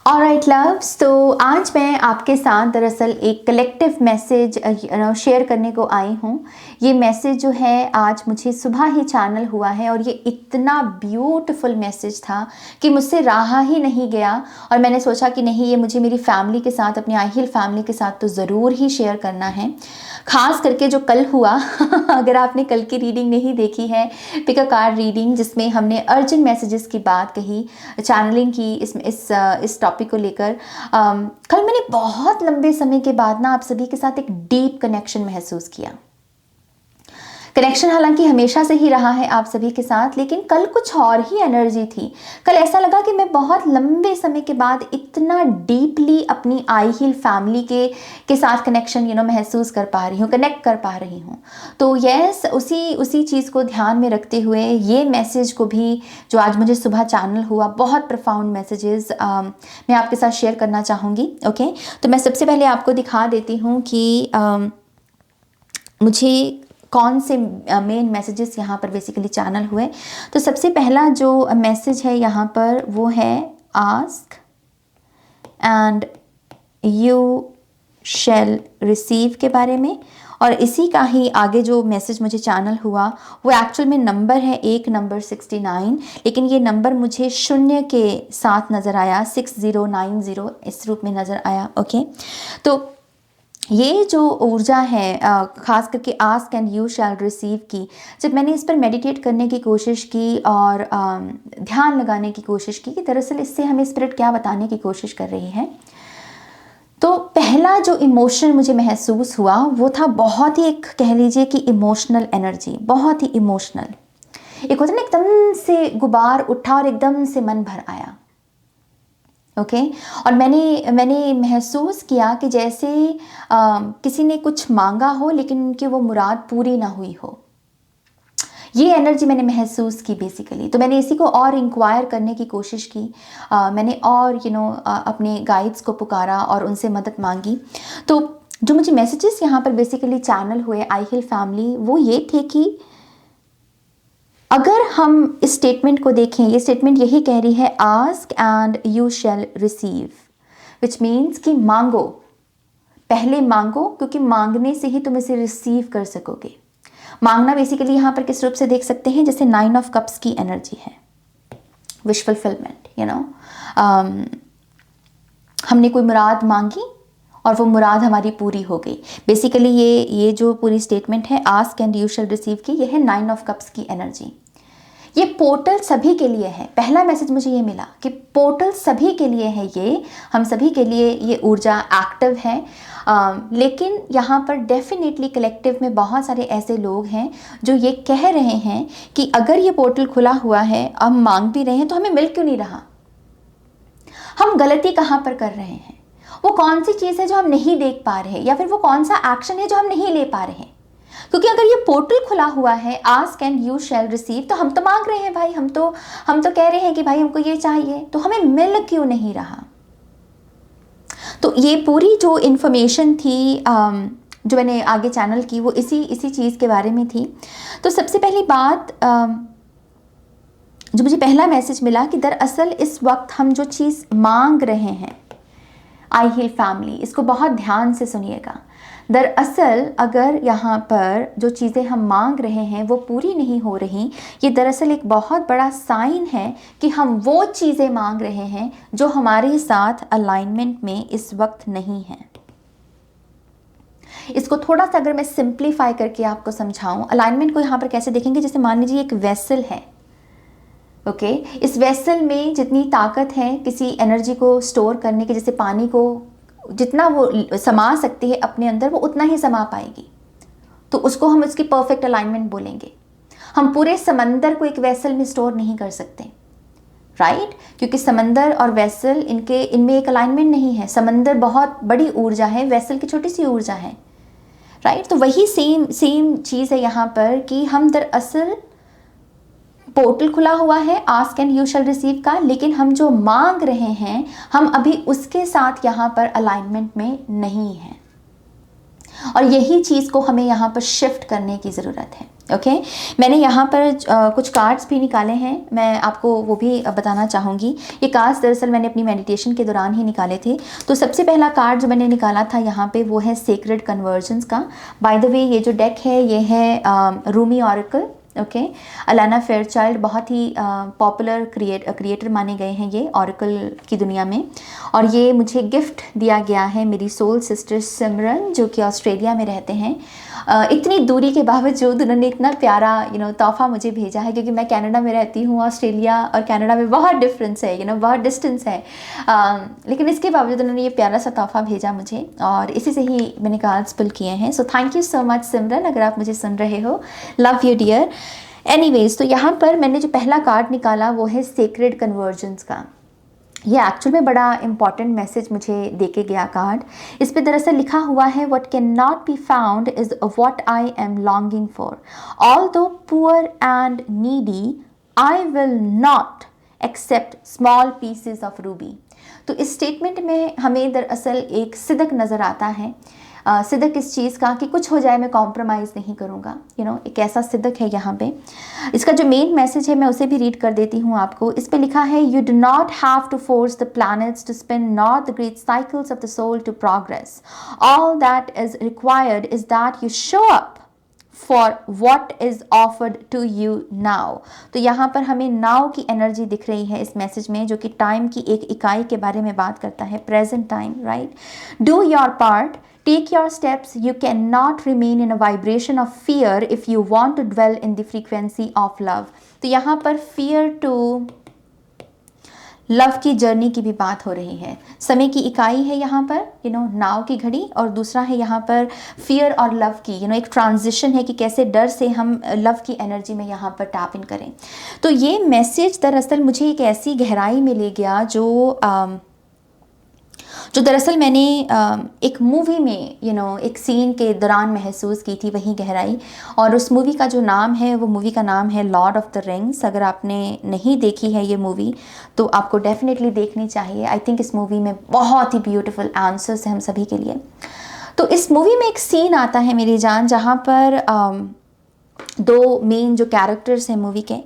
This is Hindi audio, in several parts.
ऑलराइट लव्स, तो आज मैं आपके साथ दरअसल एक कलेक्टिव मैसेज शेयर करने को आई हूँ। ये मैसेज जो है आज मुझे सुबह ही चैनल हुआ है और ये इतना ब्यूटीफुल मैसेज था कि मुझसे रहा ही नहीं गया और मैंने सोचा कि नहीं, ये मुझे मेरी फैमिली के साथ, अपनी आई हील फैमिली के साथ तो ज़रूर ही शेयर करना है। ख़ास करके जो कल हुआ अगर आपने कल की रीडिंग नहीं देखी है, पिक अ कार्ड रीडिंग, जिसमें हमने अर्जेंट मैसेजेस की बात कही, चैनलिंग की इस टॉपिक को लेकर, कल मैंने बहुत लंबे समय के बाद ना आप सभी के साथ एक डीप कनेक्शन महसूस किया। कनेक्शन हालांकि हमेशा से ही रहा है आप सभी के साथ, लेकिन कल कुछ और ही एनर्जी थी। कल ऐसा लगा कि मैं बहुत लंबे समय के बाद इतना डीपली अपनी आई हील फैमिली के साथ कनेक्शन महसूस कर पा रही हूँ, कनेक्ट कर पा रही हूँ। तो यस, उसी चीज़ को ध्यान में रखते हुए ये मैसेज को भी, जो आज मुझे सुबह चैनल हुआ, बहुत प्रोफाउंड मैसेजेस मैं आपके साथ शेयर करना चाहूँगी। ओके, तो मैं सबसे पहले आपको दिखा देती हूँ कि मुझे कौन से मेन मैसेजेस यहाँ पर बेसिकली चैनल हुए। तो सबसे पहला जो मैसेज है यहाँ पर वो है ask and you shall receive के बारे में। और इसी का ही आगे जो मैसेज मुझे चैनल हुआ वो एक्चुअल में नंबर है, एक नंबर 69, लेकिन ये नंबर मुझे शून्य के साथ नज़र आया, 6090 इस रूप में नज़र आया। ओके, तो ये जो ऊर्जा है ख़ास करके ask and you shall receive की, जब मैंने इस पर मेडिटेट करने की कोशिश की और ध्यान लगाने की कोशिश की कि दरअसल इससे हमें स्पिरिट क्या बताने की कोशिश कर रही है, तो पहला जो इमोशन मुझे महसूस हुआ वो था बहुत ही, एक कह लीजिए कि इमोशनल एनर्जी, बहुत ही इमोशनल। एक होता है ना, एकदम से गुबार उठा और एकदम से मन भर आया। ओके, और मैंने महसूस किया कि जैसे किसी ने कुछ मांगा हो लेकिन उनकी वो मुराद पूरी ना हुई हो। ये एनर्जी मैंने महसूस की बेसिकली। तो मैंने इसी को और इंक्वायर करने की कोशिश की, मैंने और अपने गाइड्स को पुकारा और उनसे मदद मांगी। तो जो मुझे मैसेजेस यहाँ पर बेसिकली चैनल हुए आई हील फैमिली, वो ये थे कि अगर हम इस स्टेटमेंट को देखें, ये स्टेटमेंट यही कह रही है ask and you shall receive, which means कि मांगो, पहले मांगो, क्योंकि मांगने से ही तुम इसे रिसीव कर सकोगे। मांगना बेसिकली यहाँ पर किस रूप से देख सकते हैं, जैसे 9 ऑफ कप्स की एनर्जी है, विश फुलफिलमेंट। हमने कोई मुराद मांगी और वो मुराद हमारी पूरी हो गई। बेसिकली ये जो पूरी स्टेटमेंट है ask and you shall receive की, ये है 9 ऑफ कप्स की एनर्जी। ये पोर्टल सभी के लिए है। पहला मैसेज मुझे ये मिला कि पोर्टल सभी के लिए है, ये हम सभी के लिए ये ऊर्जा एक्टिव है। लेकिन यहाँ पर डेफिनेटली कलेक्टिव में बहुत सारे ऐसे लोग हैं जो ये कह रहे हैं कि अगर ये पोर्टल खुला हुआ है, हम मांग भी रहे हैं, तो हमें मिल क्यों नहीं रहा? हम गलती कहाँ पर कर रहे हैं? वो कौन सी चीज़ है जो हम नहीं देख पा रहे, या फिर वो कौन सा एक्शन है जो हम नहीं ले पा रहे? क्योंकि अगर ये पोर्टल खुला हुआ है ask and you shall receive, तो हम तो मांग रहे हैं भाई, हम तो कह रहे हैं कि भाई हमको ये चाहिए, तो हमें मिल क्यों नहीं रहा? तो ये पूरी जो इन्फॉर्मेशन थी जो मैंने आगे चैनल की, वो इसी चीज़ के बारे में थी। तो सबसे पहली बात जो मुझे पहला मैसेज मिला कि दरअसल इस वक्त हम जो चीज़ मांग रहे हैं, आई हील फैमिली, इसको बहुत ध्यान से सुनिएगा। दरअसल अगर यहाँ पर जो चीज़ें हम मांग रहे हैं वो पूरी नहीं हो रही, ये दरअसल एक बहुत बड़ा साइन है कि हम वो चीज़ें मांग रहे हैं जो हमारे साथ अलाइनमेंट में इस वक्त नहीं है। इसको थोड़ा सा अगर मैं सिंप्लीफाई करके आपको समझाऊं, अलाइनमेंट को यहाँ पर कैसे देखेंगे, जैसे मान लीजिए एक वेसल है। ओके, इस वेसल में जितनी ताकत है किसी एनर्जी को स्टोर करने की, जैसे पानी को जितना वो समा सकती है अपने अंदर, वो उतना ही समा पाएगी, तो उसको हम उसकी परफेक्ट अलाइनमेंट बोलेंगे। हम पूरे समंदर को एक वेसल में स्टोर नहीं कर सकते, राइट? क्योंकि समंदर और वेसल इनमें एक अलाइनमेंट नहीं है। समंदर बहुत बड़ी ऊर्जा है, वेसल की छोटी सी ऊर्जा है, राइट? तो वही सेम चीज़ है यहाँ पर कि हम दरअसल पोर्टल खुला हुआ है ask and you shall receive का, लेकिन हम जो मांग रहे हैं हम अभी उसके साथ यहाँ पर अलाइनमेंट में नहीं हैं। और यही चीज़ को हमें यहाँ पर शिफ्ट करने की ज़रूरत है। ओके मैंने यहाँ पर कुछ कार्ड्स भी निकाले हैं, मैं आपको वो भी बताना चाहूँगी। ये कार्ड्स दरअसल मैंने अपनी मेडिटेशन के दौरान ही निकाले थे। तो सबसे पहला कार्ड जो मैंने निकाला था यहाँ पे वो है सेक्रेड कन्वर्जन्स का। बाय द वे ये जो डेक है ये है Rumi oracle. Okay Alana Fairchild बहुत ही पॉपुलर क्रिएटर माने गए हैं ये ऑरेकल की दुनिया में, और ये मुझे गिफ्ट दिया गया है मेरी सोल सिस्टर सिमरन जो कि ऑस्ट्रेलिया में रहते हैं। इतनी दूरी के बावजूद उन्होंने इतना प्यारा तोहफ़ा मुझे भेजा है, क्योंकि मैं कनाडा में रहती हूँ। ऑस्ट्रेलिया और कनाडा में बहुत डिफरेंस है, बहुत डिस्टेंस है, लेकिन इसके बावजूद उन्होंने ये प्यारा सा तोहफ़ा भेजा मुझे, और इसी से ही मैंने कार्ड्स पुल किए हैं। So thank you so much Simran, अगर आप मुझे सुन रहे हो, लव यू डियर। एनीवेज, तो यहाँ पर मैंने जो पहला कार्ड निकाला वो है सेक्रेड कन्वर्जन्स का। ये एक्चुअल में बड़ा इंपॉर्टेंट मैसेज मुझे देके गया कार्ड। इस पे दरअसल लिखा हुआ है what can not be found is what I am longing for, although poor and needy I will not accept small pieces of ruby. तो इस स्टेटमेंट में हमें दरअसल एक सिदक नज़र आता है। सिदक इस चीज़ का कि कुछ हो जाए मैं कॉम्प्रोमाइज़ नहीं करूँगा, एक ऐसा सिदक है यहाँ पे। इसका जो मेन मैसेज है मैं उसे भी रीड कर देती हूँ आपको। इस पे लिखा है you do not have to force the planets to spin not the great cycles of the soul to progress, all that is required is that you show up for what is offered to you now. तो यहाँ पर हमें नाउ की एनर्जी दिख रही है इस मैसेज में, जो कि टाइम की एक इकाई के बारे में बात करता है, present time, right. Do your part, take your steps. You cannot remain in a vibration of fear if you want to dwell in the frequency of love. तो यहाँ पर fear to love की जर्नी की भी बात हो रही है। समय की इकाई है यहाँ पर नाव की घड़ी, और दूसरा है यहाँ पर fear और love की एक ट्रांजिशन है कि कैसे डर से हम लव की एनर्जी में यहाँ पर टैप इन करें। तो ये मैसेज दरअसल मुझे एक ऐसी गहराई में ले गया जो दरअसल मैंने एक मूवी में एक सीन के दौरान महसूस की थी, वही गहराई। और उस मूवी का जो नाम है वो मूवी का नाम है लॉर्ड ऑफ द रिंग्स। अगर आपने नहीं देखी है ये मूवी तो आपको डेफिनेटली देखनी चाहिए। आई थिंक इस मूवी में बहुत ही ब्यूटीफुल आंसर्स हैं हम सभी के लिए। तो इस मूवी में एक सीन आता है मेरी जान, जहाँ पर दो मेन जो कैरेक्टर्स हैं मूवी के,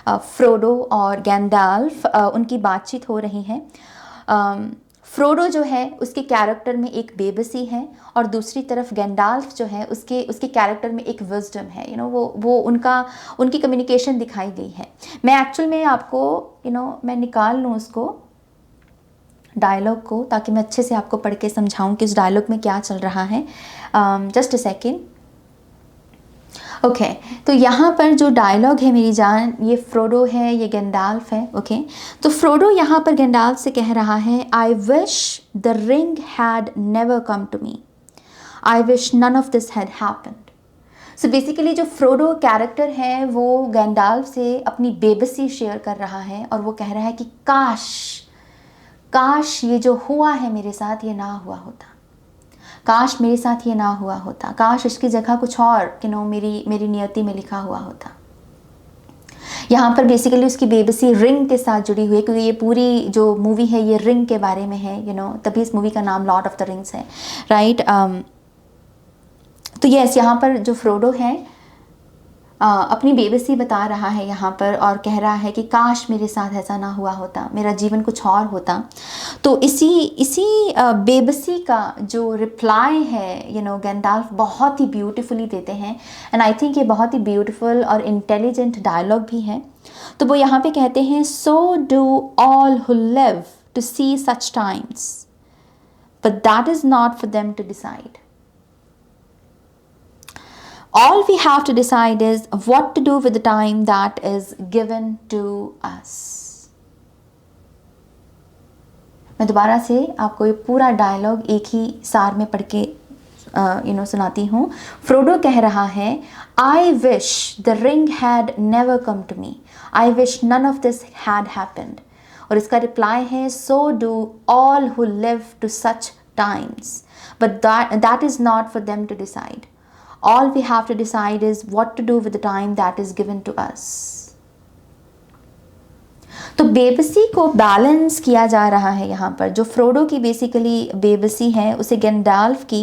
फ्रोडो और गैंडाल्फ, उनकी बातचीत हो रही है। फ्रोडो जो है उसके कैरेक्टर में एक बेबसी है, और दूसरी तरफ गैंडाल्फ जो है उसके कैरेक्टर में एक विजडम है। वो उनकी कम्युनिकेशन दिखाई गई है। मैं एक्चुअल में आपको मैं निकाल लूँ उसको डायलॉग को, ताकि मैं अच्छे से आपको पढ़ के समझाऊँ कि उस डायलॉग में क्या चल रहा है। Just a second. ओके तो यहाँ पर जो डायलॉग है मेरी जान, ये फ्रोडो है, ये गैंडाल्फ है। ओके तो फ्रोडो यहाँ पर गैंडाल्फ से कह रहा है I wish the ring had never come to me, I wish none of this had happened. So basically जो फ्रोडो कैरेक्टर है वो गैंडाल्फ से अपनी बेबसी शेयर कर रहा है, और वो कह रहा है कि काश ये जो हुआ है मेरे साथ ये ना हुआ होता, काश मेरे साथ ये ना हुआ होता, काश इसकी जगह कुछ और मेरी नियति में लिखा हुआ होता। यहाँ पर बेसिकली उसकी बेबसी रिंग के साथ जुड़ी हुई है, क्योंकि ये पूरी जो मूवी है ये रिंग के बारे में है, तभी इस मूवी का नाम लॉर्ड ऑफ द रिंग्स है, राइट। तो यस, यहाँ पर जो फ्रोडो है अपनी बेबसी बता रहा है यहाँ पर, और कह रहा है कि काश मेरे साथ ऐसा ना हुआ होता, मेरा जीवन कुछ और होता। तो इसी बेबसी का जो रिप्लाई है गैंडाल्फ बहुत ही ब्यूटीफुली देते हैं, एंड आई थिंक ये बहुत ही ब्यूटीफुल और इंटेलिजेंट डायलॉग भी है। तो वो यहाँ पे कहते हैं so do all who live to see such times, but that is not for them to decide. All we have to decide is what to do with the time that is given to us. मैं दोबारा से आपको ये पूरा डायलॉग एक ही सार में पढ़ के सुनाती हूँ। फ्रोडो कह रहा है I wish the ring had never come to me. I wish none of this had happened. और इसका रिप्लाई है so do all who live to such times, but that is not for them to decide. All we have to decide is what to do with the time that is given to us. तो बेबसी को बैलेंस किया जा रहा है यहाँ पर। जो फ्रोडो की बेसिकली बेबसी है उसे गैंडाल्फ की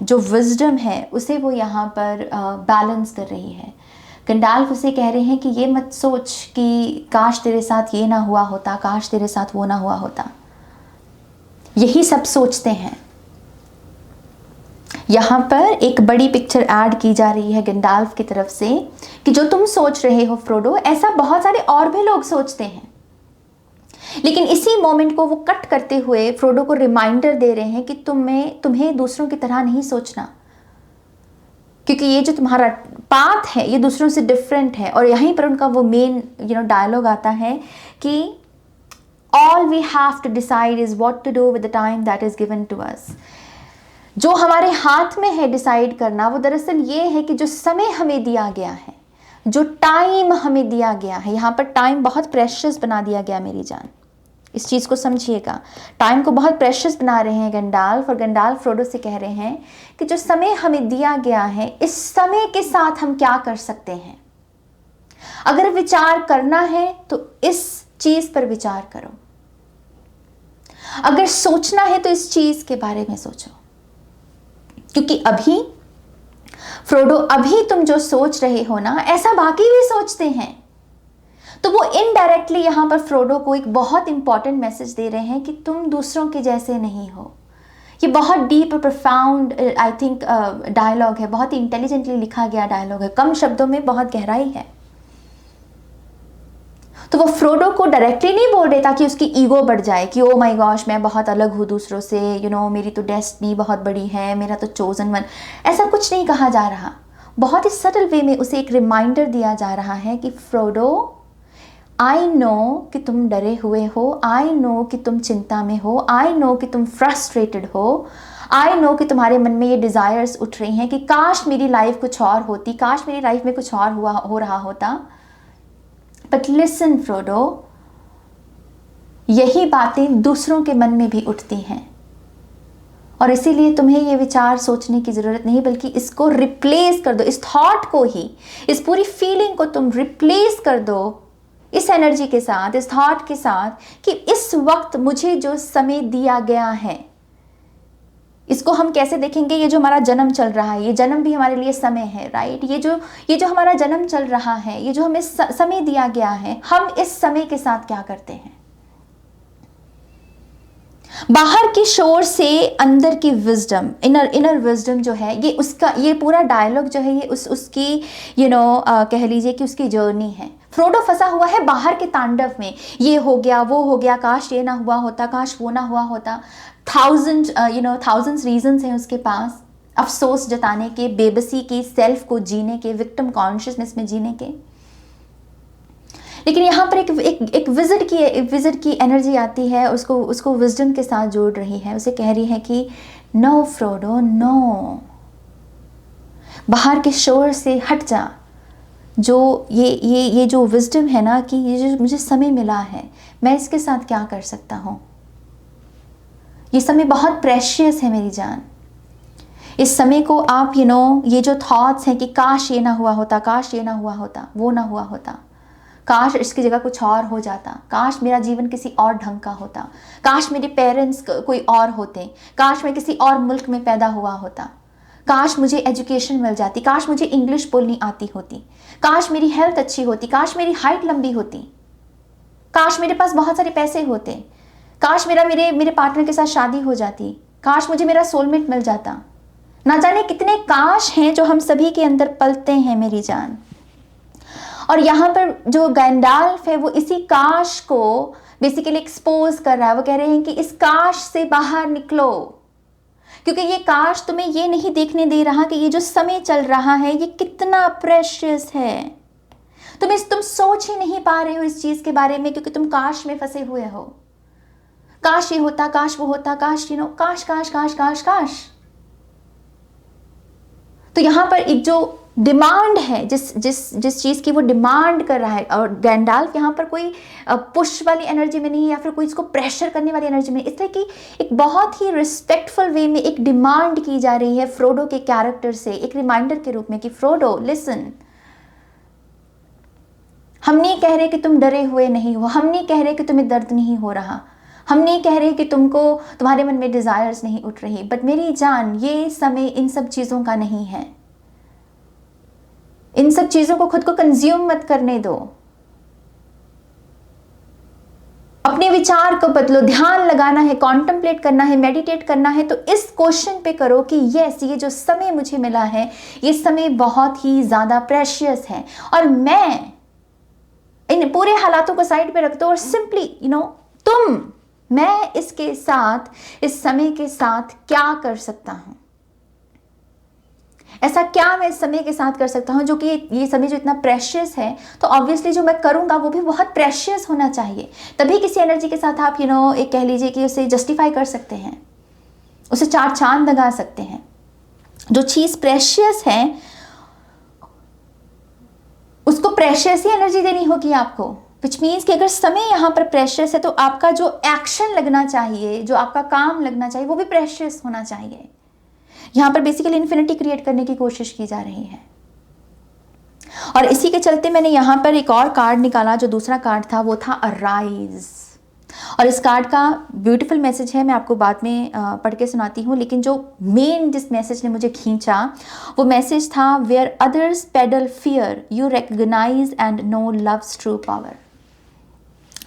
जो विजडम है उसे वो यहाँ पर बैलेंस कर रही है। गंडाल्फ उसे कह रहे हैं कि ये मत सोच कि काश तेरे साथ ये ना हुआ होता, काश तेरे साथ वो ना हुआ होता। यही सब सोचते हैं। यहाँ पर एक बड़ी पिक्चर ऐड की जा रही है गंडाल्फ की तरफ से कि जो तुम सोच रहे हो फ्रोडो, ऐसा बहुत सारे और भी लोग सोचते हैं। लेकिन इसी मोमेंट को वो कट करते हुए फ्रोडो को रिमाइंडर दे रहे हैं कि तुम्हें दूसरों की तरह नहीं सोचना, क्योंकि ये जो तुम्हारा पाथ है ये दूसरों से डिफरेंट है। और यहीं पर उनका वो मेन डायलॉग आता है कि all we have to decide is what to do with the time that is given to us. जो हमारे हाथ में है डिसाइड करना, वो दरअसल ये है कि जो समय हमें दिया गया है, जो टाइम हमें दिया गया है, यहाँ पर टाइम बहुत प्रेशियस बना दिया गया मेरी जान, इस चीज़ को समझिएगा। टाइम को बहुत प्रेशियस बना रहे हैं गंडाल्फ, और गंडाल्फ फ्रोडो से कह रहे हैं कि जो समय हमें दिया गया है, इस समय के साथ हम क्या कर सकते हैं। अगर विचार करना है तो इस चीज़ पर विचार करो, अगर सोचना है तो इस चीज़ के बारे में सोचो। क्योंकि अभी फ्रोडो, अभी तुम जो सोच रहे हो ना, ऐसा बाकी भी सोचते हैं। तो वो इनडायरेक्टली यहाँ पर फ्रोडो को एक बहुत इंपॉर्टेंट मैसेज दे रहे हैं कि तुम दूसरों के जैसे नहीं हो। ये बहुत डीप और प्रोफाउंड आई थिंक डायलॉग है, बहुत ही इंटेलिजेंटली लिखा गया डायलॉग है, कम शब्दों में बहुत गहराई है। तो वो फ्रोडो को डायरेक्टली नहीं बोल रहे ताकि उसकी ईगो बढ़ जाए कि ओ माय गॉश मैं बहुत अलग हूँ दूसरों से, मेरी तो डेस्टिनी बहुत बड़ी है, मेरा तो चोजन वन, ऐसा कुछ नहीं कहा जा रहा। बहुत ही सटल वे में उसे एक रिमाइंडर दिया जा रहा है कि फ्रोडो, आई नो कि तुम डरे हुए हो, आई नो कि तुम चिंता में हो, आई नो कि तुम फ्रस्ट्रेटेड हो, आई नो कि तुम्हारे मन में ये डिज़ायर्स उठ रही हैं कि काश मेरी लाइफ कुछ और होती, काश मेरी लाइफ में कुछ और हो रहा होता। बट लिसन फ्रोडो, यही बातें दूसरों के मन में भी उठती हैं, और इसीलिए तुम्हें ये विचार सोचने की ज़रूरत नहीं, बल्कि इसको रिप्लेस कर दो, इस थॉट को ही, इस पूरी फीलिंग को तुम रिप्लेस कर दो इस एनर्जी के साथ, इस थॉट के साथ कि इस वक्त मुझे जो समय दिया गया है, इसको हम कैसे देखेंगे, ये जो हमारा जन्म चल रहा है, ये जन्म भी हमारे लिए समय है, राइट। ये जो हमारा जन्म चल रहा है, ये जो हमें समय दिया गया है, हम इस समय के साथ क्या करते हैं। बाहर की शोर से अंदर की विजडम, इनर विजडम जो है, ये पूरा डायलॉग जो है, ये उसकी कह लीजिए कि उसकी जर्नी है। फ्रोडो फंसा हुआ है बाहर के तांडव में, ये हो गया, वो हो गया, काश ये ना हुआ होता, काश वो ना हुआ होता। थाउजेंड्स रीजंस हैं उसके पास, अफसोस जताने के, बेबसी की, सेल्फ को जीने के, विक्टिम कॉन्शियसनेस में जीने के। लेकिन यहाँ पर एक विज़र्ड की एनर्जी आती है, उसको विजडम के साथ जोड़ रही है, उसे कह रही है कि नो फ्रोडो नो, बाहर के शोर से हट जा। जो ये जो विजडम है ना, कि ये जो मुझे समय मिला है, मैं इसके साथ क्या कर सकता हूँ। ये समय बहुत प्रेशियस है मेरी जान। इस समय को आप ये जो थॉट्स हैं कि काश ये ना हुआ होता, काश ये ना हुआ होता, वो ना हुआ होता, काश इसकी जगह कुछ और हो जाता, काश मेरा जीवन किसी और ढंग का होता, काश मेरे पेरेंट्स कोई और होते, काश मैं किसी और मुल्क में पैदा हुआ होता, काश मुझे एजुकेशन मिल जाती, काश मुझे इंग्लिश बोलनी आती होती, काश मेरी हेल्थ अच्छी होती, काश मेरी हाइट लंबी होती, काश मेरे पास बहुत सारे पैसे होते, काश मेरे पार्टनर के साथ शादी हो जाती, काश मुझे मेरा सोलमेट मिल जाता। ना जाने कितने काश हैं जो हम सभी के अंदर पलते हैं मेरी जान। और यहाँ पर जो गैंडाल्फ है वो इसी काश को बेसिकली एक्सपोज कर रहा है। वो कह रहे हैं कि इस काश से बाहर निकलो, क्योंकि ये काश तुम्हें ये नहीं देखने दे रहा कि ये जो समय चल रहा है ये कितना प्रेशियस है। तुम सोच ही नहीं पा रहे हो इस चीज के बारे में, क्योंकि तुम काश में फंसे हुए हो। काश ये होता, काश वो होता, काश काश काश काश काश काश। तो यहाँ पर एक जो डिमांड है, जिस चीज की वो डिमांड कर रहा है, और गैंडाल्फ यहाँ पर कोई पुश वाली एनर्जी में नहीं, या फिर कोई इसको प्रेशर करने वाली एनर्जी में, इसलिए कि एक बहुत ही रिस्पेक्टफुल वे में एक डिमांड की जा रही है फ्रोडो के कैरेक्टर से, एक रिमाइंडर के रूप में कि फ्रोडो लिसन, हम नहीं कह रहे कि तुम डरे हुए नहीं हो, हम नहीं कह रहे कि तुम्हें दर्द नहीं हो रहा, हम नहीं कह रहे कि तुम्हारे मन में डिजायर्स नहीं उठ रही, बट मेरी जान, ये समय इन सब चीजों का नहीं है। इन सब चीजों को खुद को कंज्यूम मत करने दो। अपने विचार को बदलो, ध्यान लगाना है, कॉन्टेम्पलेट करना है, मेडिटेट करना है, तो इस क्वेश्चन पे करो कि यस, ये जो समय मुझे मिला है, ये समय बहुत ही ज्यादा प्रेशियस है, और मैं इन पूरे हालातों को साइड पे रख दो और सिंपली मैं इसके साथ, इस समय के साथ क्या कर सकता हूं, ऐसा क्या मैं इस समय के साथ कर सकता हूं जो कि ये समय जो इतना प्रेशियस है, तो ऑब्वियसली जो मैं करूंगा वो भी बहुत प्रेशियस होना चाहिए। तभी किसी एनर्जी के साथ आप एक कह लीजिए कि उसे जस्टिफाई कर सकते हैं, उसे चार चांद लगा सकते हैं। जो चीज प्रेशियस है उसको प्रेशियस ही एनर्जी देनी होगी आपको, विच मीन्स कि अगर समय यहाँ पर प्रेशियस है तो आपका जो एक्शन लगना चाहिए, जो आपका काम लगना चाहिए, वो भी प्रेशियस होना चाहिए। यहां पर बेसिकली इन्फिनिटी क्रिएट करने की कोशिश की जा रही है, और इसी के चलते मैंने यहां पर एक और कार्ड निकाला। जो दूसरा कार्ड था वो था अराइज, और इस कार्ड का ब्यूटीफुल मैसेज है, मैं आपको बाद में पढ़ के सुनाती हूँ। लेकिन जो मेन जिस मैसेज ने मुझे खींचा वो मैसेज था, where others peddle fear you recognise and know love's true power.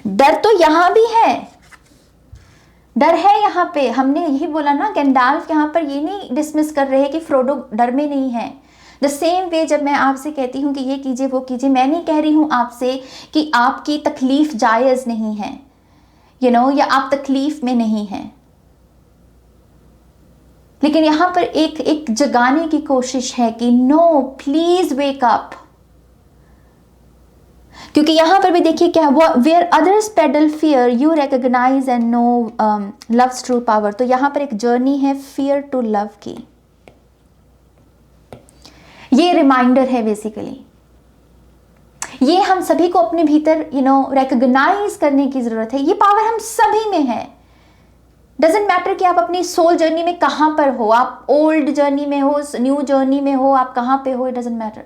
डर तो यहां भी है, डर है यहाँ पे। हमने यही बोला ना, गैंडाल्फ यहाँ पर ये नहीं डिसमिस कर रहे कि फ्रोडो डर में नहीं है। द सेम वे जब मैं आपसे कहती हूँ कि ये कीजिए वो कीजिए, मैं नहीं कह रही हूँ आपसे कि आपकी तकलीफ जायज़ नहीं है, या आप तकलीफ में नहीं हैं, लेकिन यहाँ पर एक जगाने की कोशिश है कि नो, प्लीज वेक अप। क्योंकि यहां पर भी देखिए क्या है, where others peddle fear you recognise and know love's true power. तो यहां पर एक जर्नी है फियर टू लव की, ये रिमाइंडर है बेसिकली। ये हम सभी को अपने भीतर रिकॉग्नाइज करने की जरूरत है। ये पावर हम सभी में है। डजेंट मैटर कि आप अपनी सोल जर्नी में कहां पर हो, आप ओल्ड जर्नी में हो, न्यू जर्नी में हो, आप कहां पे हो, इट डजेंट मैटर।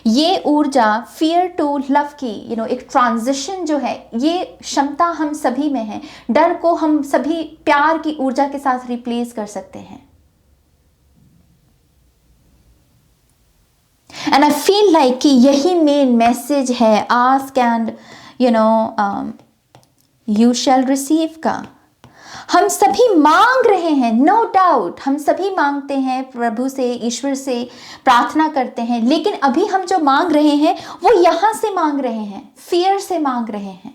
ये ऊर्जा फियर टू लव की एक ट्रांजिशन जो है, ये क्षमता हम सभी में है। डर को हम सभी प्यार की ऊर्जा के साथ रिप्लेस कर सकते हैं। एंड आई फील लाइक कि यही मेन मैसेज है ask and you shall receive का। हम सभी मांग रहे हैं, नो डाउट, हम सभी मांगते हैं प्रभु से, ईश्वर से प्रार्थना करते हैं, लेकिन अभी हम जो मांग रहे हैं वो यहां से मांग रहे हैं, फियर से मांग रहे हैं,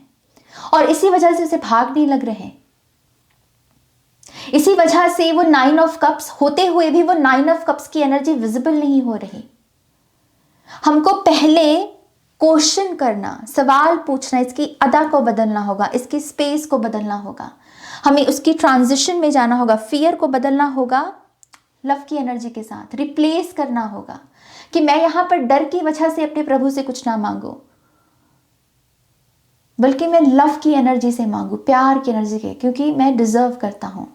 और इसी वजह से उसे भागने लग रहे हैं। इसी वजह से वो 9 ऑफ कप्स होते हुए भी वो 9 ऑफ कप्स की एनर्जी विजिबल नहीं हो रही। हमको पहले क्वेश्चन करना, सवाल पूछना, इसकी अदा को बदलना होगा, इसकी स्पेस को बदलना होगा, हमें उसकी ट्रांजिशन में जाना होगा, फियर को बदलना होगा लव की एनर्जी के साथ, रिप्लेस करना होगा कि मैं यहां पर डर की वजह से अपने प्रभु से कुछ ना मांगू, बल्कि मैं लव की एनर्जी से मांगू, प्यार की एनर्जी के, क्योंकि मैं डिजर्व करता हूं।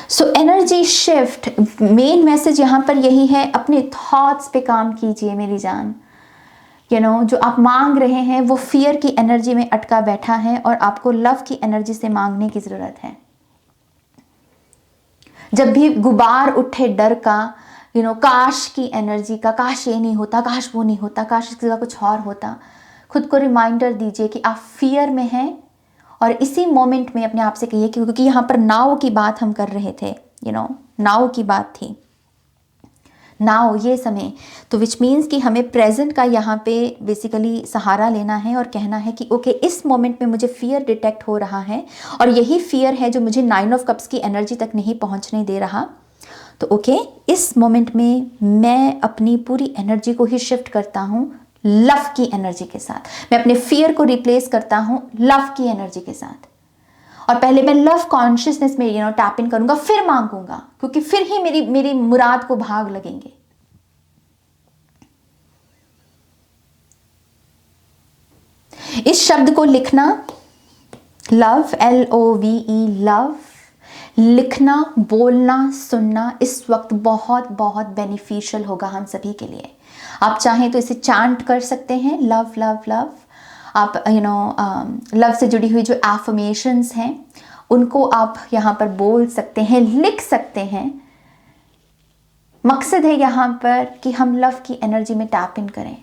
So energy shift, main message यहां पर यही है, अपने थॉट्स पे काम कीजिए मेरी जान। जो आप मांग रहे हैं वो फियर की एनर्जी में अटका बैठा है, और आपको लव की एनर्जी से मांगने की जरूरत है। जब भी गुबार उठे डर का, काश की एनर्जी का, काश ये नहीं होता, काश वो नहीं होता, काश इसका कुछ और होता, खुद को रिमाइंडर दीजिए कि आप फियर में हैं, और इसी मोमेंट में अपने आप से कहिए, क्योंकि यहाँ पर नाव की बात हम कर रहे थे, नाव की बात थी, नाउ ये समय, तो विच मीन्स कि हमें प्रेजेंट का यहाँ पे बेसिकली सहारा लेना है और कहना है कि ओके, इस मोमेंट में मुझे फियर डिटेक्ट हो रहा है, और यही फियर है जो मुझे 9 ऑफ कप्स की एनर्जी तक नहीं पहुँचने दे रहा। तो ओके, इस मोमेंट में मैं अपनी पूरी एनर्जी को ही शिफ्ट करता हूँ लव की एनर्जी के साथ, मैं अपने फियर को रिप्लेस करता हूँ लव की एनर्जी के साथ, और पहले मैं लव कॉन्शियसनेस में टैप इन करूंगा, फिर मांगूंगा, क्योंकि फिर ही मेरी मुराद को भाग लगेंगे। इस शब्द को लिखना, लव, LOVE, लव, लिखना, बोलना, सुनना इस वक्त बहुत बहुत बेनिफिशियल होगा हम सभी के लिए। आप चाहें तो इसे चांट कर सकते हैं, लव लव लव। आप लव से जुड़ी हुई जो एफर्मेशंस हैं उनको आप यहाँ पर बोल सकते हैं, लिख सकते हैं। मकसद है यहाँ पर कि हम लव की एनर्जी में टैप इन करें।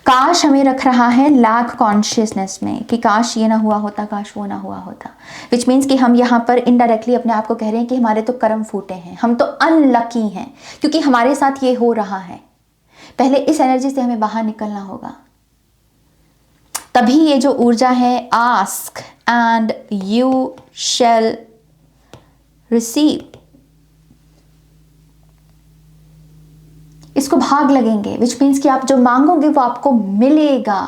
काश हमें रख रहा है लैक कॉन्शियसनेस में कि काश ये ना हुआ होता, काश वो ना हुआ होता, विच मीन्स कि हम यहाँ पर इनडायरेक्टली अपने आप को कह रहे हैं कि हमारे तो कर्म फूटे हैं, हम तो अनलकी हैं क्योंकि हमारे साथ ये हो रहा है। पहले इस एनर्जी से हमें बाहर निकलना होगा, तभी ये जो ऊर्जा है ask and you shall receive, इसको भाग लगेंगे, विच मीन्स कि आप जो मांगोगे वो आपको मिलेगा,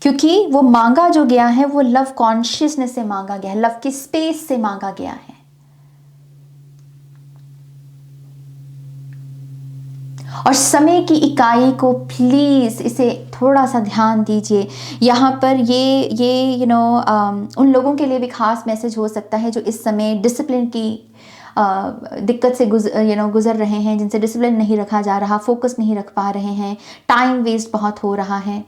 क्योंकि वो मांगा जो गया है वो लव कॉन्शियसनेस से मांगा गया है, लव की स्पेस से मांगा गया है। और समय की इकाई को प्लीज इसे थोड़ा सा ध्यान दीजिए। यहाँ पर ये उन लोगों के लिए भी खास मैसेज हो सकता है जो इस समय डिसिप्लिन की दिक्कत से गुजर रहे हैं, जिनसे डिसिप्लिन नहीं रखा जा रहा, फोकस नहीं रख पा रहे हैं, टाइम वेस्ट बहुत हो रहा है,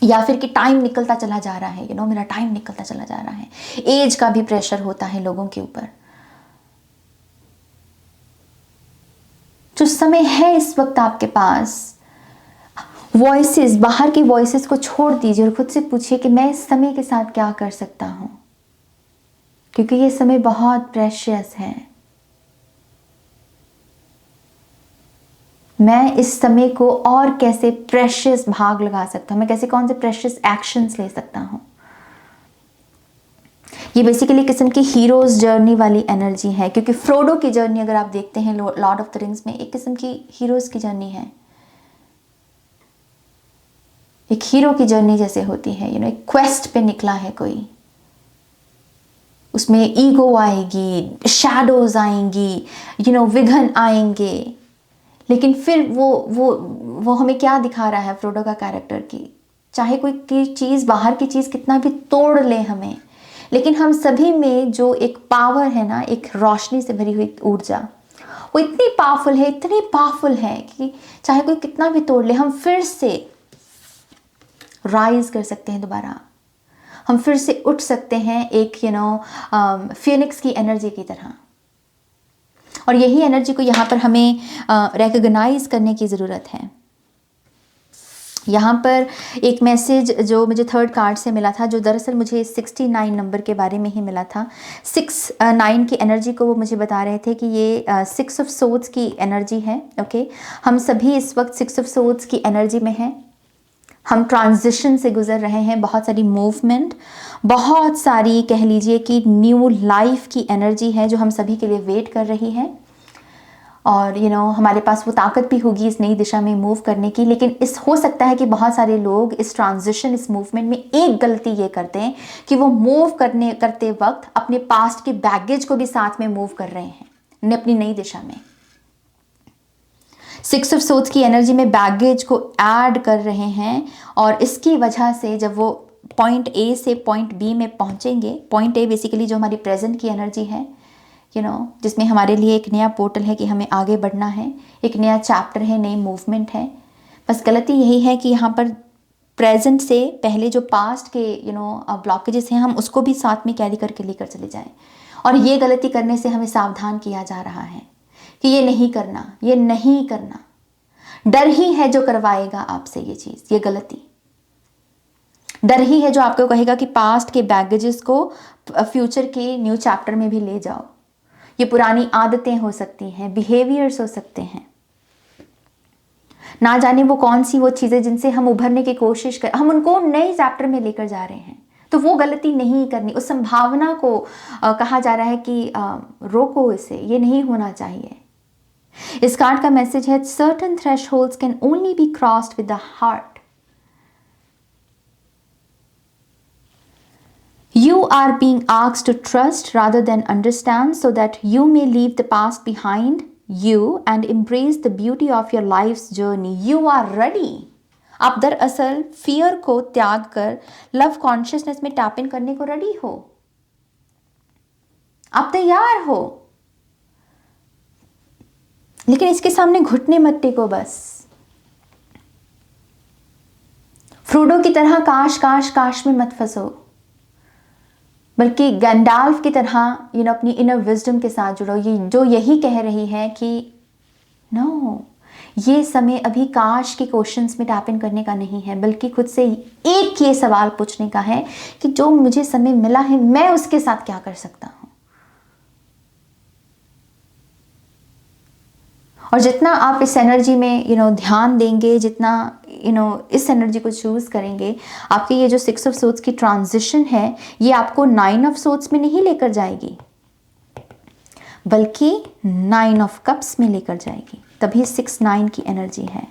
या फिर कि टाइम निकलता चला जा रहा है, मेरा टाइम निकलता चला जा रहा है। एज का भी प्रेशर होता है लोगों के ऊपर। जो समय है इस वक्त आपके पास, वॉइसेस, बाहर की वॉइसेस को छोड़ दीजिए और खुद से पूछिए कि मैं इस समय के साथ क्या कर सकता हूं, क्योंकि ये समय बहुत प्रेशियस है। मैं इस समय को और कैसे प्रेशियस भाग लगा सकता हूं, मैं कैसे कौन से प्रेशियस एक्शंस ले सकता हूं। ये बेसिकली किस्म की हीरोज जर्नी वाली एनर्जी है, क्योंकि फ्रोडो की जर्नी अगर आप देखते हैं लॉर्ड ऑफ द रिंग्स में, एक किस्म की हीरोज की जर्नी है, एक हीरो की जर्नी जैसे होती है। एक क्वेस्ट पे निकला है कोई, उसमें ईगो आएगी, शैडोज आएंगी, विघन आएंगे, लेकिन फिर वो हमें क्या दिखा रहा है फ्रोडो का कैरेक्टर की, चाहे कोई चीज, बाहर की चीज कितना भी तोड़ ले हमें, लेकिन हम सभी में जो एक पावर है ना, एक रोशनी से भरी हुई ऊर्जा, वो इतनी पावरफुल है कि चाहे कोई कितना भी तोड़ ले, हम फिर से राइज कर सकते हैं दोबारा, हम फिर से उठ सकते हैं एक फिनिक्स की एनर्जी की तरह। और यही एनर्जी को यहाँ पर हमें रिकॉग्नाइज करने की ज़रूरत है। यहाँ पर एक मैसेज जो मुझे थर्ड कार्ड से मिला था, जो दरअसल मुझे 69 नंबर के बारे में ही मिला था। 6-9 की एनर्जी को वो मुझे बता रहे थे कि ये 6 ऑफ सोर्ड्स की एनर्जी है। ओके, हम सभी इस वक्त 6 ऑफ सोर्ड्स की एनर्जी में हैं। हम ट्रांजिशन से गुजर रहे हैं, बहुत सारी मूवमेंट, बहुत सारी कह लीजिए कि न्यू लाइफ की एनर्जी है जो हम सभी के लिए वेट कर रही है। और हमारे पास वो ताकत भी होगी इस नई दिशा में मूव करने की। लेकिन इस हो सकता है कि बहुत सारे लोग इस ट्रांजिशन, इस मूवमेंट में एक गलती ये करते हैं कि वो मूव करते वक्त अपने पास्ट के बैगेज को भी साथ में मूव कर रहे हैं अपनी नई दिशा में। 6 ऑफ सोर्ड्स की एनर्जी में बैगेज को ऐड कर रहे हैं, और इसकी वजह से जब वो पॉइंट ए से पॉइंट बी में पहुंचेंगे, पॉइंट ए बेसिकली जो हमारी प्रेजेंट की एनर्जी है, जिसमें हमारे लिए एक नया पोर्टल है कि हमें आगे बढ़ना है, एक नया चैप्टर है, नई मूवमेंट है। बस गलती यही है कि यहाँ पर प्रेजेंट से पहले जो पास्ट के ब्लॉकेजेस हैं, हम उसको भी साथ में कैरी करके लेकर चले जाएं। और ये गलती करने से हमें सावधान किया जा रहा है कि ये नहीं करना। डर ही है जो करवाएगा आपसे ये चीज़, ये गलती। डर ही है जो आपको कहेगा कि पास्ट के बैगेजेस को फ्यूचर के न्यू चैप्टर में भी ले जाओ। ये पुरानी आदतें हो सकती हैं, बिहेवियर्स हो सकते हैं, ना जाने वो कौन सी वो चीज़ें जिनसे हम उभरने की कोशिश कर, हम उनको नए चैप्टर में लेकर जा रहे हैं। तो वो गलती नहीं करनी। उस संभावना को कहा जा रहा है कि रोको इसे, ये नहीं होना चाहिए। इस कार्ड का मैसेज है, certain thresholds can only be crossed with the heart. You are being asked to trust rather than understand, so that you may leave the past behind you and embrace the beauty of your life's journey. You are ready. आप दरअसल फियर को त्याग कर लव कॉन्शियसनेस में टैप इन करने को रेडी हो। आप तैयार हो, लेकिन इसके सामने घुटने मत टेको बस। फ्रोडो की तरह काश काश काश में मत फंसो, बल्कि गैंडाल्फ की तरह अपनी इनर विजडम के साथ जुड़ो, ये जो यही कह रही है कि नो, ये समय अभी काश के क्वेश्चंस में टैप इन करने का नहीं है, बल्कि खुद से एक ये सवाल पूछने का है कि जो मुझे समय मिला है मैं उसके साथ क्या कर सकता हूं। और जितना आप इस एनर्जी में ध्यान देंगे, जितना इस एनर्जी को चूज करेंगे, आपके ये जो 6 ऑफ सोर्ड्स की ट्रांजिशन है ये आपको 9 ऑफ सोर्ड्स में नहीं लेकर जाएगी, बल्कि 9 ऑफ कप्स में लेकर जाएगी। तभी 6-9 की एनर्जी है।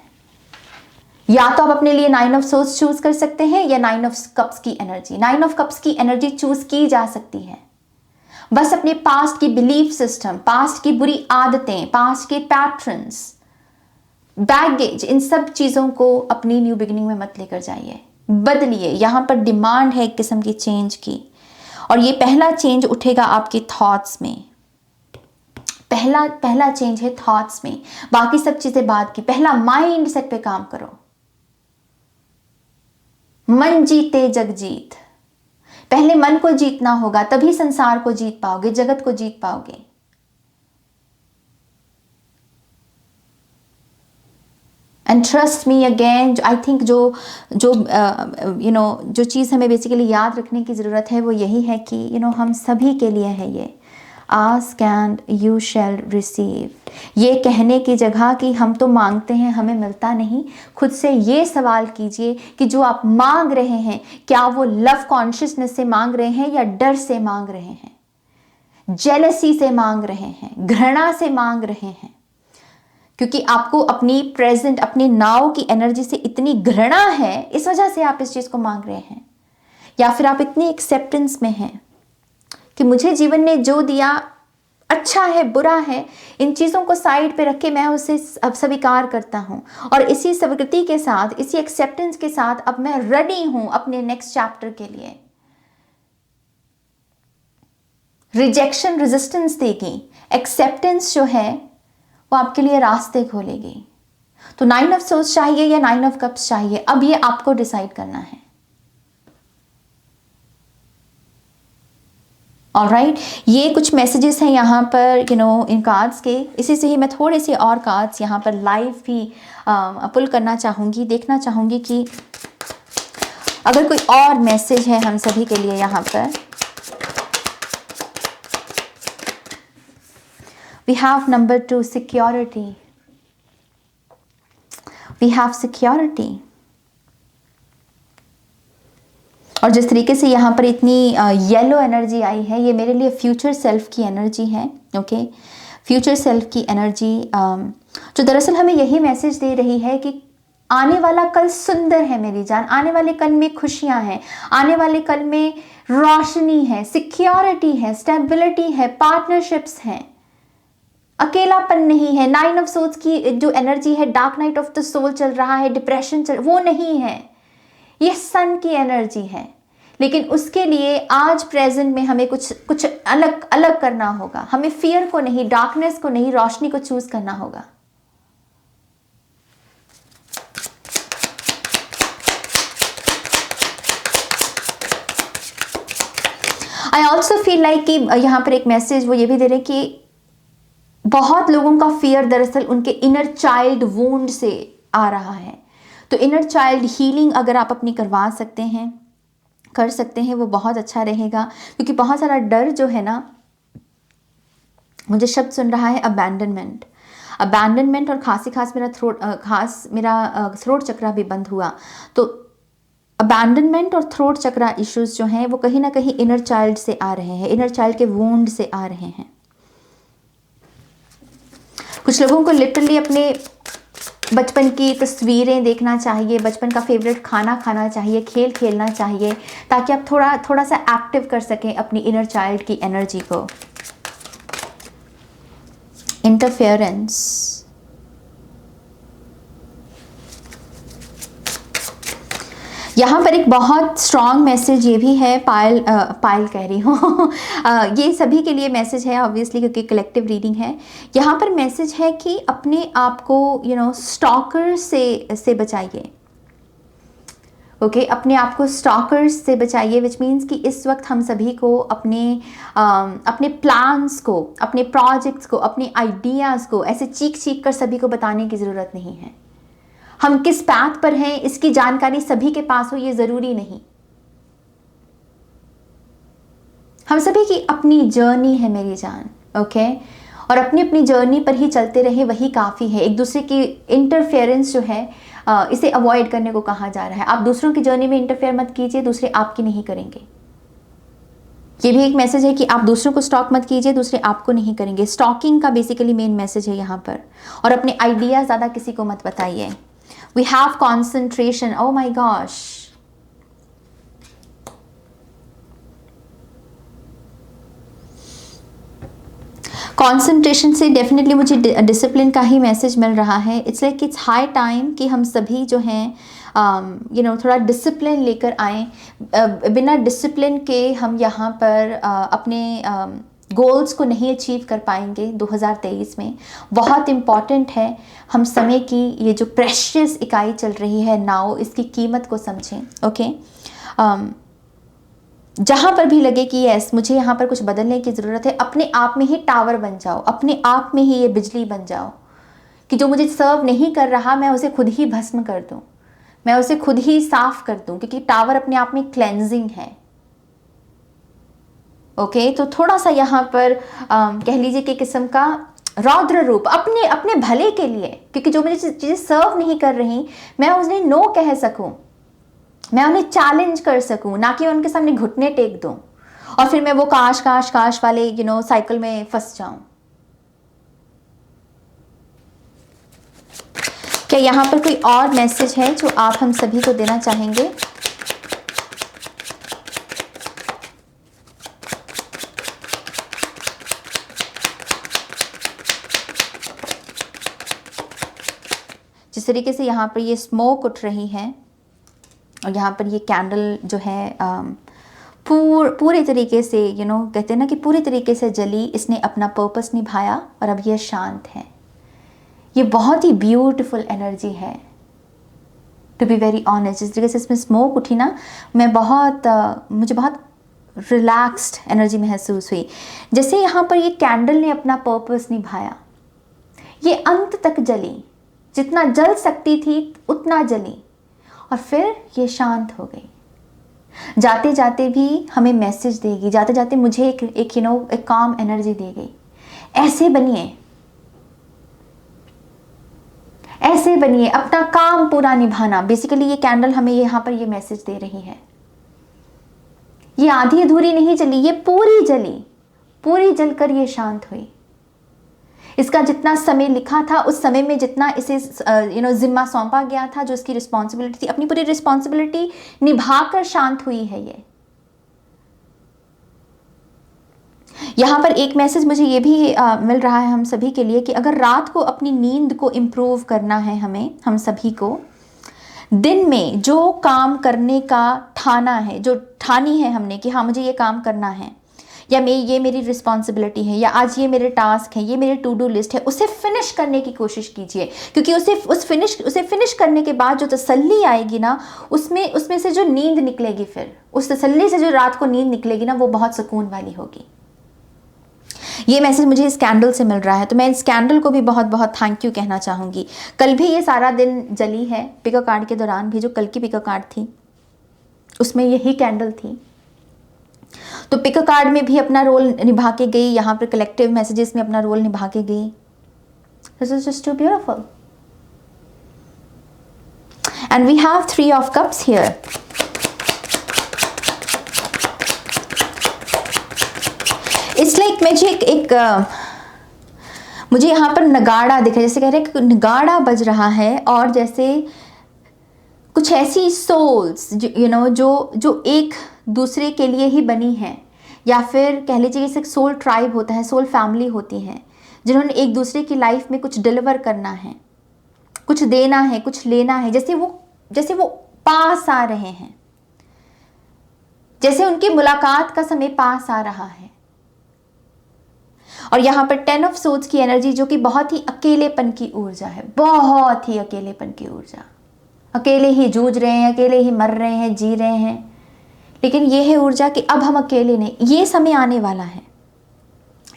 या तो आप अपने लिए 9 ऑफ सोर्ड्स चूज कर सकते हैं या 9 ऑफ कप्स की एनर्जी। 9 ऑफ कप्स की एनर्जी चूज की जा सकती है, बस अपने पास्ट की बिलीफ सिस्टम, पास्ट की बुरी आदतें, पास्ट के पैटर्न्स, बैगेज, इन सब चीजों को अपनी न्यू बिगिनिंग में मत लेकर जाइए, बदलिए। यहां पर डिमांड है एक किस्म की चेंज की, और ये पहला चेंज उठेगा आपके थॉट्स में। पहला चेंज है थॉट्स में, बाकी सब चीजें बाद की। पहला माइंड सेट पे काम करो। मन जीते जग जीत, पहले मन को जीतना होगा, तभी संसार को जीत पाओगे, जगत को जीत पाओगे। And trust me again, I think जो चीज हमें बेसिकली याद रखने की जरूरत है वो यही है कि हम सभी के लिए है ये ask and you shall receive. ये कहने की जगह कि हम तो मांगते हैं हमें मिलता नहीं, खुद से ये सवाल कीजिए कि जो आप मांग रहे हैं क्या वो लव कॉन्शियसनेस से मांग रहे हैं या डर से मांग रहे हैं, जेलसी से मांग रहे हैं, घृणा से मांग रहे हैं। क्योंकि आपको अपनी प्रेजेंट, अपनी नाव की एनर्जी से इतनी घृणा है, इस वजह से आप इस चीज को मांग रहे हैं। या फिर आप इतनी एक्सेप्टेंस में हैं कि मुझे जीवन ने जो दिया अच्छा है बुरा है, इन चीज़ों को साइड पे रख के मैं उसे अब स्वीकार करता हूँ, और इसी स्वीकृति के साथ, इसी एक्सेप्टेंस के साथ अब मैं रेडी हूँ अपने नेक्स्ट चैप्टर के लिए। रिजेक्शन रेजिस्टेंस देगी, एक्सेप्टेंस जो है वो आपके लिए रास्ते खोलेगी। तो 9 ऑफ सोर्ड्स चाहिए या 9 ऑफ कप्स चाहिए, अब ये आपको डिसाइड करना है। ऑलराइट, ये कुछ मैसेजेस हैं यहाँ पर इन कार्ड्स के। इसी से ही मैं थोड़े से और कार्ड्स यहाँ पर लाइव भी पुल करना चाहूँगी, देखना चाहूँगी कि अगर कोई और मैसेज है हम सभी के लिए यहाँ पर। We have number 2 security, we have security. और जिस तरीके से यहाँ पर इतनी येलो एनर्जी आई है, ये मेरे लिए फ्यूचर सेल्फ की एनर्जी है। ओके, फ्यूचर सेल्फ की एनर्जी जो दरअसल हमें यही मैसेज दे रही है कि आने वाला कल सुंदर है मेरी जान, आने वाले कल में खुशियां हैं, आने वाले कल में रोशनी है, सिक्योरिटी है, स्टेबिलिटी है, पार्टनरशिप्स हैं, अकेलापन नहीं है। 9 ऑफ सोर्ड्स की जो एनर्जी है, dark night of the soul चल रहा है, डिप्रेशन वो नहीं है, ये सन की एनर्जी है। लेकिन उसके लिए आज प्रेजेंट में हमें कुछ अलग अलग करना होगा। हमें फियर को नहीं, डार्कनेस को नहीं, रोशनी को चूज करना होगा। आई ऑल्सो फील लाइक कि यहां पर एक मैसेज वो ये भी दे रहे कि बहुत लोगों का फियर दरअसल उनके इनर चाइल्ड वुंड से आ रहा है। तो इनर चाइल्ड हीलिंग अगर आप अपनी करवा सकते हैं, कर सकते हैं, वो बहुत अच्छा रहेगा। क्योंकि बहुत सारा डर जो है ना, मुझे शब्द सुन रहा है अबैंडनमेंट, अबैंडनमेंट, और खास मेरा थ्रोट चक्रा भी बंद हुआ। तो अबैंडनमेंट और थ्रोट चक्रा इश्यूज जो हैं वो कहीं ना कहीं इनर चाइल्ड से आ रहे हैं, इनर चाइल्ड के वुंड से आ रहे हैं। कुछ लोगों को लिटरली अपने बचपन की तस्वीरें देखना चाहिए, बचपन का फेवरेट खाना खाना चाहिए, खेल खेलना चाहिए, ताकि आप थोड़ा सा एक्टिव कर सकें अपनी इनर चाइल्ड की एनर्जी को। इंटरफेरेंस, यहाँ पर एक बहुत स्ट्रॉन्ग मैसेज ये भी है, पायल कह रही हूँ ये सभी के लिए मैसेज है ऑब्वियसली, क्योंकि कलेक्टिव रीडिंग है। यहाँ पर मैसेज है कि अपने आप को स्टॉकर से बचाइए, ओके अपने आप को स्टॉकर्स से बचाइए, विच मीन्स कि इस वक्त हम सभी को अपने प्लान्स को, अपने प्रोजेक्ट्स को, अपने आइडियाज़ को ऐसे चीख चीख कर सभी को बताने की ज़रूरत नहीं है। हम किस पाथ पर हैं इसकी जानकारी सभी के पास हो ये ज़रूरी नहीं। हम सभी की अपनी जर्नी है मेरी जान, ओके और अपनी अपनी जर्नी पर ही चलते रहे वही काफ़ी है। एक दूसरे की इंटरफेरेंस जो है इसे अवॉइड करने को कहा जा रहा है। आप दूसरों की जर्नी में इंटरफेयर मत कीजिए, दूसरे आपकी नहीं करेंगे। ये भी एक मैसेज है कि आप दूसरों को स्टॉक मत कीजिए, दूसरे आपको नहीं करेंगे। स्टॉकिंग का बेसिकली मेन मैसेज है यहाँ पर। और अपने आइडिया ज़्यादा किसी को मत बताइए। We have concentration, oh my gosh, concentration से डेफिनेटली मुझे डिसिप्लिन का ही मैसेज मिल रहा है। It's like it's high time कि हम सभी जो हैं थोड़ा डिसिप्लिन लेकर आएँ। बिना डिसिप्लिन के हम यहाँ पर अपने गोल्स को नहीं अचीव कर पाएंगे 2023 में। बहुत इम्पॉर्टेंट है हम समय की ये जो प्रेशियस इकाई चल रही है नाउ, इसकी कीमत को समझें। ओके जहाँ पर भी लगे कि यस मुझे यहाँ पर कुछ बदलने की ज़रूरत है, अपने आप में ही टावर बन जाओ, अपने आप में ही ये बिजली बन जाओ कि जो मुझे सर्व नहीं कर रहा मैं उसे खुद ही भस्म कर दूँ, मैं उसे खुद ही साफ कर दूँ, क्योंकि टावर अपने आप में क्लेंजिंग है। ओके तो थोड़ा सा यहाँ पर कह लीजिए कि किस्म का रौद्र रूप अपने अपने भले के लिए, क्योंकि जो मुझे चीज़ें सर्व नहीं कर रही मैं उन्हें नो कह सकूँ, मैं उन्हें चैलेंज कर सकूं, ना कि उनके सामने घुटने टेक दूं और फिर मैं वो काश काश काश वाले साइकिल में फंस जाऊं। क्या यहाँ पर कोई और मैसेज है जो आप हम सभी को देना चाहेंगे? जिस तरीके से यहाँ पर ये स्मोक उठ रही है और यहाँ पर ये कैंडल जो है पूरे तरीके से कहते हैं ना कि पूरी तरीके से जली, इसने अपना पर्पस निभाया और अब ये शांत है। ये बहुत ही ब्यूटीफुल एनर्जी है, टू बी वेरी ऑनेस्ट। जिस तरीके से इसमें स्मोक उठी ना, मैं मुझे बहुत रिलैक्स्ड एनर्जी महसूस हुई। जैसे यहाँ पर ये कैंडल ने अपना पर्पस निभाया, ये अंत तक जली, जितना जल सकती थी उतना जली और फिर ये शांत हो गई। जाते जाते भी हमें मैसेज देगी, जाते जाते मुझे एक काम एनर्जी दे गई। ऐसे बनिए, ऐसे बनिए, अपना काम पूरा निभाना। बेसिकली ये कैंडल हमें यहाँ पर ये मैसेज दे रही है। ये आधी अधूरी नहीं जली, ये पूरी जली, पूरी जलकर ये शांत हुई। इसका जितना समय लिखा था उस समय में जितना इसे जिम्मा सौंपा गया था, जो इसकी रिस्पॉन्सिबिलिटी थी, अपनी पूरी रिस्पॉन्सिबिलिटी निभाकर शांत हुई है ये। यहाँ पर एक मैसेज मुझे ये भी मिल रहा है हम सभी के लिए कि अगर रात को अपनी नींद को इम्प्रूव करना है हम सभी को, दिन में जो काम करने का ठाना है, जो ठानी है हमने कि हाँ मुझे ये काम करना है, या ये मेरी रिस्पॉन्सिबिलिटी है, या आज ये मेरे टास्क है, ये मेरी टू डू लिस्ट है, उसे फिनिश करने की कोशिश कीजिए। क्योंकि उसे फिनिश करने के बाद जो तसल्ली आएगी ना, उसमें से जो नींद निकलेगी, फिर उस तसल्ली से जो रात को नींद निकलेगी ना, वो बहुत सुकून वाली होगी। ये मैसेज मुझे इस कैंडल से मिल रहा है, तो मैं इस कैंडल को भी बहुत बहुत थैंक यू कहना चाहूँगी। कल भी ये सारा दिन जली है, पिक अ कार्ड के दौरान भी, जो कल की पिक अ कार्ड थी उसमें यही कैंडल थी। तो पिक अ कार्ड में भी अपना रोल निभा के गई, यहाँ पर कलेक्टिव मैसेजेस में अपना रोल निभा के गई। This is just too beautiful. And we have 3 of cups here. It's like मुझे यहाँ पर नगाड़ा दिख रहा है, जैसे कह रहे हैं कि नगाड़ा बज रहा है, और जैसे कुछ ऐसी सोल्स जो एक दूसरे के लिए ही बनी हैं, या फिर कह लीजिए जैसे सोल ट्राइब होता है, सोल फैमिली होती है, जिन्होंने एक दूसरे की लाइफ में कुछ डिलीवर करना है, कुछ देना है, कुछ लेना है, जैसे वो पास आ रहे हैं, जैसे उनकी मुलाकात का समय पास आ रहा है। और यहाँ पर 10 ऑफ सोर्ड्स की एनर्जी, जो कि बहुत ही अकेलेपन की ऊर्जा है, बहुत ही अकेलेपन की ऊर्जा। अकेले ही जूझ रहे हैं, अकेले ही मर रहे हैं, जी रहे हैं। लेकिन ये है ऊर्जा कि अब हम अकेले नहीं, ये समय आने वाला है,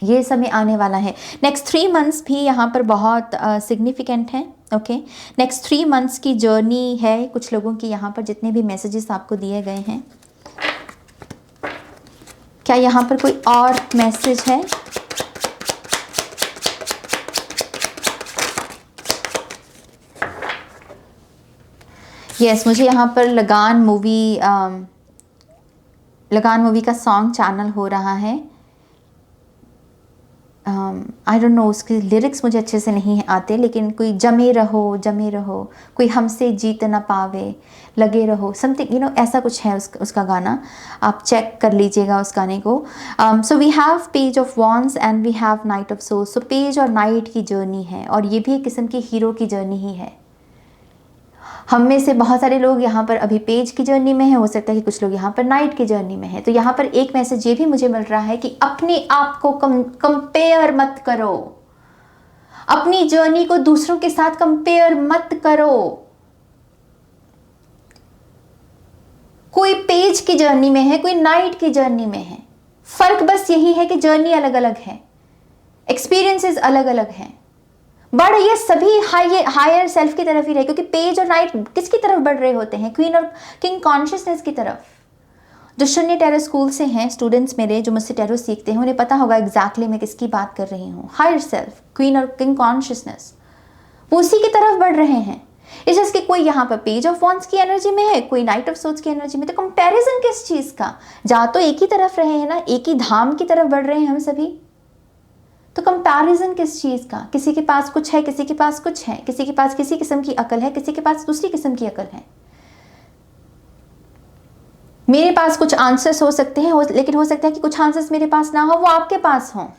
ये समय आने वाला है। नेक्स्ट 3 मंथ्स भी यहाँ पर बहुत सिग्निफिकेंट है। ओके, नेक्स्ट 3 मंथ्स की जर्नी है कुछ लोगों की यहाँ पर, जितने भी मैसेजेस आपको दिए गए हैं। क्या यहाँ पर कोई और मैसेज है? यस, मुझे यहाँ पर लगान मूवी का सॉन्ग चैनल हो रहा है। आई डोंट नो, उसके लिरिक्स मुझे अच्छे से नहीं आते, लेकिन कोई जमे रहो, कोई हमसे जीत ना पावे, लगे रहो, समथिंग ऐसा कुछ है उसका गाना। आप चेक कर लीजिएगा उस गाने को। So we have page of wands and we have knight of souls. So page और नाइट की जर्नी है, और ये भी एक किस्म की हीरो की जर्नी ही है। हम में से बहुत सारे लोग यहाँ पर अभी पेज की जर्नी में हैं, हो सकता है कि कुछ लोग यहाँ पर नाइट की जर्नी में हैं। तो यहाँ पर एक मैसेज ये भी मुझे मिल रहा है कि अपने आप को कंपेयर मत करो, अपनी जर्नी को दूसरों के साथ कंपेयर मत करो। कोई पेज की जर्नी में है, कोई नाइट की जर्नी में है, फर्क बस यही है कि जर्नी अलग अलग है, एक्सपीरियंसेस अलग अलग हैं, बढ़ ये सभी हायर सेल्फ की तरफ ही रहे। क्योंकि पेज और नाइट किसकी तरफ बढ़ रहे होते हैं? क्वीन और किंग कॉन्शियसनेस की तरफ। जो शून्य टैरो स्कूल से हैं स्टूडेंट्स मेरे, जो मुझसे टैरो सीखते हैं, उन्हें पता होगा एग्जैक्टली मैं किसकी बात कर रही हूँ। हायर सेल्फ, क्वीन और किंग कॉन्शियसनेस, वो उसी की तरफ बढ़ रहे हैं। इस जैसे कि कोई यहाँ पर पेज ऑफ वॉन्ड्स की एनर्जी में है, कोई नाइट ऑफ सोल्स की एनर्जी में। तो कंपैरिजन किस चीज का? जा तो एक ही तरफ रहे हैं ना, एक ही धाम की तरफ बढ़ रहे हैं हम सभी। तो कंपैरिजन किस चीज का? किसी के पास कुछ है, किसी के पास कुछ है, किसी के पास किसी किस्म की अकल है, किसी के पास दूसरी किस्म की अकल है। मेरे पास कुछ आंसर्स हो सकते हैं, लेकिन हो सकता है कि कुछ आंसर्स मेरे पास ना हो, वो आपके पास हो।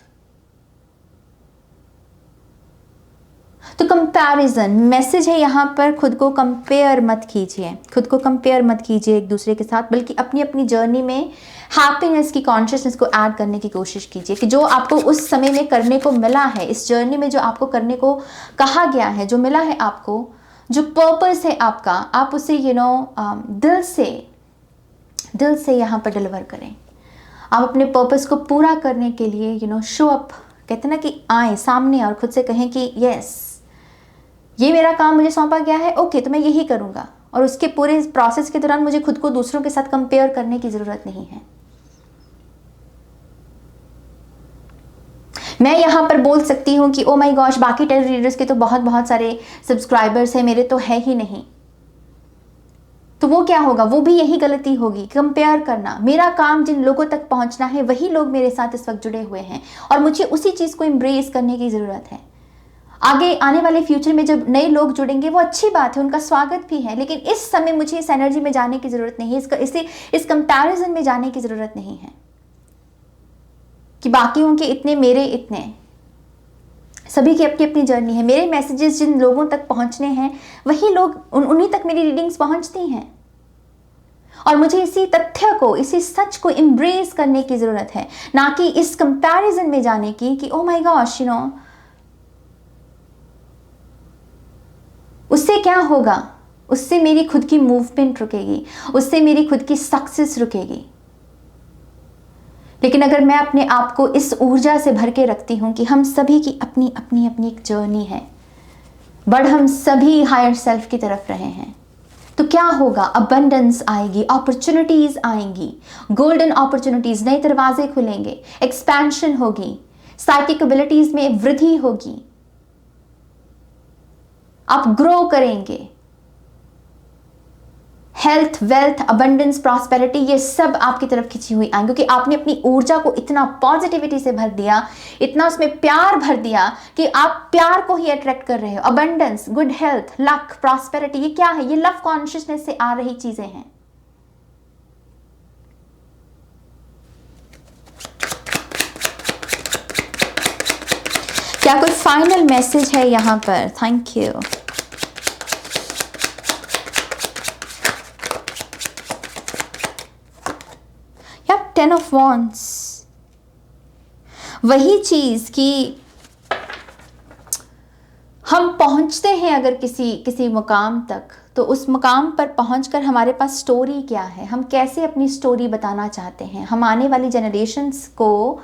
तो कंपैरिजन मैसेज है यहाँ पर, खुद को कंपेयर मत कीजिए, खुद को कंपेयर मत कीजिए एक दूसरे के साथ, बल्कि अपनी अपनी जर्नी में हैप्पीनेस की कॉन्शियसनेस को ऐड करने की कोशिश कीजिए कि जो आपको उस समय में करने को मिला है, इस जर्नी में जो आपको करने को कहा गया है, जो मिला है आपको, जो पर्पस है आपका, आप उसे दिल से यहाँ पर डिलीवर करें। आप अपने पर्पस को पूरा करने के लिए शो अप, कहते हैं ना कि आए सामने और खुद से कहें कि यस, ये मेरा काम मुझे सौंपा गया है, ओके, तो मैं यही करूंगा। और उसके पूरे प्रोसेस के दौरान मुझे खुद को दूसरों के साथ कंपेयर करने की जरूरत नहीं है। मैं यहां पर बोल सकती हूं कि ओ माय गॉश, बाकी टैरो रीडर्स के तो बहुत सारे सब्सक्राइबर्स हैं, मेरे तो है ही नहीं। तो वो क्या होगा? वो भी यही गलती होगी, कंपेयर करना। मेरा काम जिन लोगों तक पहुंचना है, वही लोग मेरे साथ इस वक्त जुड़े हुए हैं, और मुझे उसी चीज को एम्ब्रेस करने की जरूरत है। आगे आने वाले फ्यूचर में जब नए लोग जुड़ेंगे, वो अच्छी बात है, उनका स्वागत भी है, लेकिन इस समय मुझे इस एनर्जी में जाने की जरूरत नहीं है, इस कंपैरिजन में जाने की जरूरत नहीं है कि बाकियों के इतने, मेरे इतने। सभी की अपनी अपनी जर्नी है। मेरे मैसेजेस जिन लोगों तक पहुंचने हैं, वही लोग, उन्हीं तक मेरी रीडिंग्स पहुंचती हैं, और मुझे इसी तथ्य को, इसी सच को एम्ब्रेस करने की जरूरत है, ना कि इस कंपैरिजन में जाने की कि ओ माय गॉश, उससे क्या होगा? उससे मेरी खुद की मूवमेंट रुकेगी, उससे मेरी खुद की सक्सेस रुकेगी। लेकिन अगर मैं अपने आप को इस ऊर्जा से भर के रखती हूं कि हम सभी की अपनी अपनी अपनी एक जर्नी है, बढ़ हम सभी हायर सेल्फ की तरफ रहे हैं, तो क्या होगा? अबंडेंस आएगी, अपॉर्चुनिटीज आएंगी, गोल्डन अपॉर्चुनिटीज, नए दरवाजे खुलेंगे, एक्सपेंशन होगी, साइकिक एबिलिटीज में वृद्धि होगी, आप ग्रो करेंगे। हेल्थ, वेल्थ, अबंडेंस, प्रॉस्पेरिटी, ये सब आपकी तरफ खिंची हुई आएंगे, क्योंकि आपने अपनी ऊर्जा को इतना पॉजिटिविटी से भर दिया, इतना उसमें प्यार भर दिया कि आप प्यार को ही अट्रैक्ट कर रहे हो। Abundance, good health, luck, prosperity, ये क्या है? ये लव कॉन्शियसनेस से आ रही चीजें हैं। क्या कोई फाइनल मैसेज है यहां पर? Thank you. या 10 ऑफ वॉन्ड्स, वही चीज कि हम पहुंचते हैं अगर किसी मुकाम तक, तो उस मुकाम पर पहुंचकर हमारे पास स्टोरी क्या है, हम कैसे अपनी स्टोरी बताना चाहते हैं। हम आने वाली जनरेशन्स को,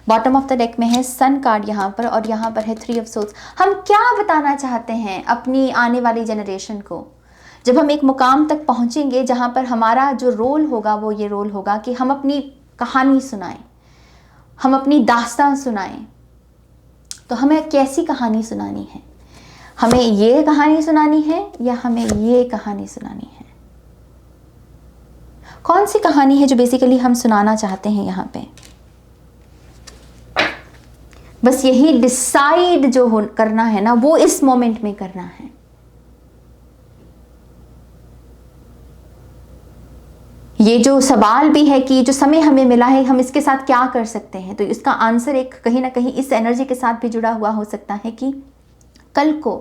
बॉटम ऑफ द डेक में है सन कार्ड यहाँ पर और यहाँ पर है 3 ऑफ सोर्ड्स। हम क्या बताना चाहते हैं अपनी आने वाली जनरेशन को। जब हम एक मुकाम तक पहुँचेंगे जहाँ पर हमारा जो रोल होगा वो ये रोल होगा कि हम अपनी कहानी सुनाएं, हम अपनी दास्तान सुनाएं। तो हमें कैसी कहानी सुनानी है, हमें ये कहानी सुनानी है या हमें ये कहानी सुनानी है? कौन सी कहानी है जो बेसिकली हम सुनाना चाहते हैं यहाँ पे? बस यही डिसाइड जो करना है ना, वो इस मोमेंट में करना है। ये जो सवाल भी है कि जो समय हमें मिला है हम इसके साथ क्या कर सकते हैं, तो इसका आंसर एक कहीं ना कहीं इस एनर्जी के साथ भी जुड़ा हुआ हो सकता है कि कल को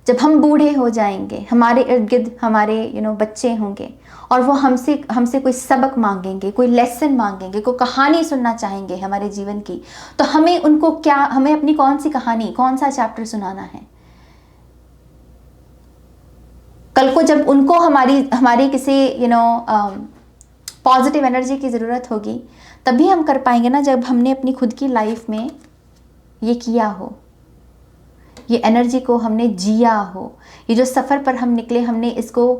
जब हम बूढ़े हो जाएंगे, हमारे इर्द गिर्द हमारे बच्चे होंगे और वो हमसे कोई सबक मांगेंगे, कोई लेसन मांगेंगे, कोई कहानी सुनना चाहेंगे हमारे जीवन की, तो हमें अपनी कौन सी कहानी, कौन सा चैप्टर सुनाना है? कल को जब उनको हमारी किसी पॉजिटिव एनर्जी की ज़रूरत होगी, तभी हम कर पाएंगे ना जब हमने अपनी खुद की लाइफ में ये किया हो, ये एनर्जी को हमने जिया हो। ये जो सफ़र पर हम निकले, हमने इसको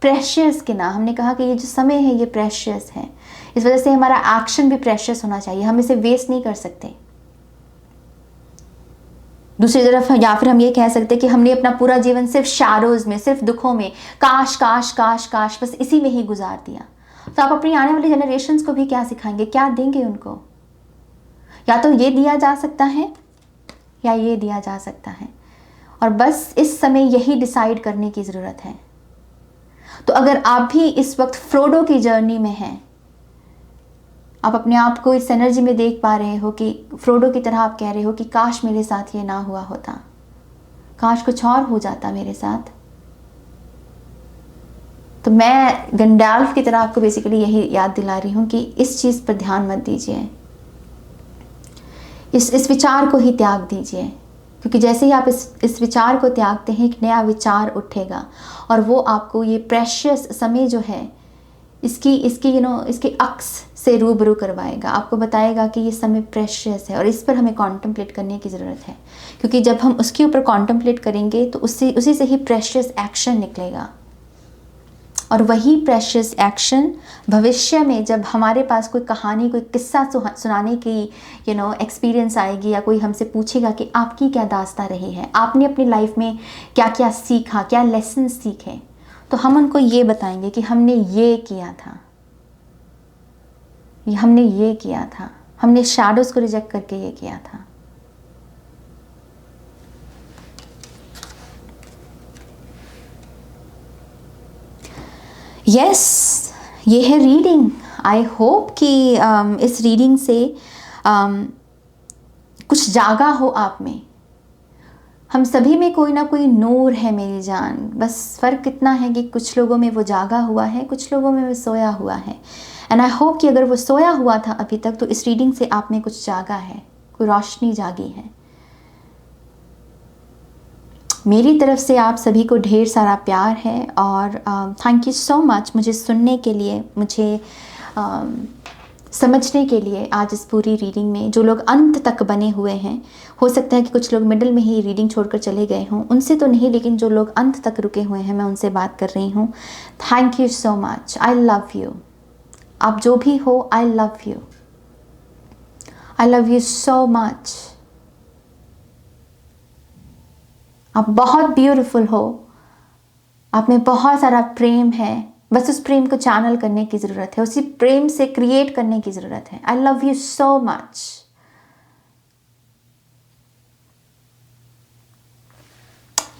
प्रेशियस गिना। हमने कहा कि ये जो समय है ये प्रेशियस है, इस वजह से हमारा एक्शन भी प्रेशियस होना चाहिए, हम इसे वेस्ट नहीं कर सकते। दूसरी तरफ या फिर हम ये कह सकते हैं कि हमने अपना पूरा जीवन सिर्फ शैडोज़ में, सिर्फ दुखों में, काश काश काश काश, बस इसी में ही गुजार दिया। तो आप अपनी आने वाली जनरेशन्स को भी क्या सिखाएंगे, क्या देंगे उनको? या तो ये दिया जा सकता है या ये दिया जा सकता है, और बस इस समय यही डिसाइड करने की ज़रूरत है। तो अगर आप भी इस वक्त फ्रोडो की जर्नी में हैं, आप अपने आप को इस एनर्जी में देख पा रहे हो कि फ्रोडो की तरह आप कह रहे हो कि काश मेरे साथ ये ना हुआ होता, काश कुछ और हो जाता मेरे साथ, तो मैं गंडाल्फ की तरह आपको बेसिकली यही याद दिला रही हूँ कि इस चीज़ पर ध्यान मत दीजिए, इस विचार को ही त्याग दीजिए, क्योंकि जैसे ही आप इस विचार को त्यागते हैं एक नया विचार उठेगा और वो आपको ये प्रेशियस समय जो है इसकी अक्स से रूबरू करवाएगा, आपको बताएगा कि ये समय प्रेशियस है और इस पर हमें कॉन्टम्पलेट करने की ज़रूरत है। क्योंकि जब हम उसके ऊपर कॉन्टम्पलेट करेंगे तो उसी से ही प्रेशियस एक्शन निकलेगा, और वही प्रेशियस एक्शन भविष्य में जब हमारे पास कोई कहानी, कोई किस्सा सुनाने की एक्सपीरियंस आएगी, या कोई हमसे पूछेगा कि आपकी क्या दास्तां रही है, आपने अपनी लाइफ में क्या क्या सीखा, क्या लेसन सीखे, तो हम उनको ये बताएंगे कि हमने ये किया था, हमने ये किया था, हमने शैडोज़ को रिजेक्ट करके ये किया था। यस, ये है रीडिंग। आई होप कि इस रीडिंग से कुछ जागा हो आप में। हम सभी में कोई ना कोई नूर है मेरी जान, बस फ़र्क इतना है कि कुछ लोगों में वो जागा हुआ है, कुछ लोगों में वो सोया हुआ है। एंड आई होप कि अगर वो सोया हुआ था अभी तक, तो इस रीडिंग से आप में कुछ जागा है, कोई रोशनी जागी है। मेरी तरफ से आप सभी को ढेर सारा प्यार है और थैंक यू सो मच मुझे सुनने के लिए, मुझे समझने के लिए आज इस पूरी रीडिंग में। जो लोग अंत तक बने हुए हैं, हो सकता है कि कुछ लोग मिडल में ही रीडिंग छोड़कर चले गए हों, उनसे तो नहीं, लेकिन जो लोग अंत तक रुके हुए हैं मैं उनसे बात कर रही हूँ। Thank you so much, I love you. आप जो भी हो, I love you so much. आप बहुत ब्यूटीफुल हो, आप में बहुत सारा प्रेम है, बस उस प्रेम को चैनल करने की ज़रूरत है, उसी प्रेम से क्रिएट करने की ज़रूरत है। I love you so much.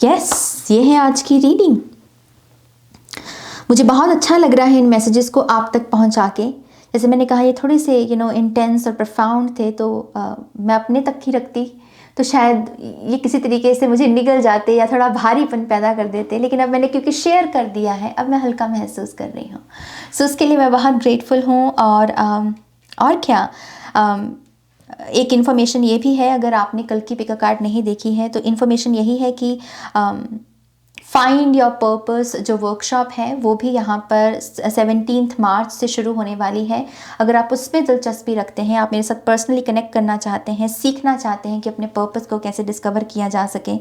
Yes, ये है आज की रीडिंग। मुझे बहुत अच्छा लग रहा है इन मैसेजेस को आप तक पहुंचा के। जैसे मैंने कहा, ये थोड़े से इंटेंस और प्रोफाउंड थे, तो मैं अपने तक ही रखती तो शायद ये किसी तरीके से मुझे निगल जाते या थोड़ा भारीपन पैदा कर देते, लेकिन अब मैंने क्योंकि शेयर कर दिया है, अब मैं हल्का महसूस कर रही हूँ। सो उसके लिए मैं बहुत ग्रेटफुल हूँ। और क्या, एक इन्फॉर्मेशन ये भी है, अगर आपने कल की पिक अ कार्ड नहीं देखी है तो इन्फॉर्मेशन यही है कि फाइंड योर पर्पस जो वर्कशॉप है वो भी यहाँ पर 17 मार्च से शुरू होने वाली है। अगर आप उसमें दिलचस्पी रखते हैं, आप मेरे साथ पर्सनली कनेक्ट करना चाहते हैं, सीखना चाहते हैं कि अपने पर्पस को कैसे डिस्कवर किया जा सके,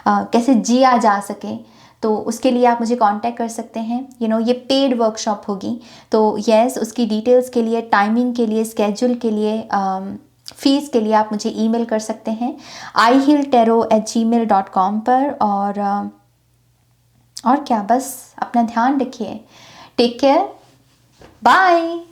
कैसे जिया जा सके, तो उसके लिए आप मुझे कांटेक्ट कर सकते हैं। ये पेड वर्कशॉप होगी। तो यस, उसकी डिटेल्स के लिए, टाइमिंग के लिए, स्केड्यूल के लिए, फीस के लिए आप मुझे ईमेल कर सकते हैं ihealtarot@gmail.com पर। और क्या, बस अपना ध्यान रखिए। Take care, bye.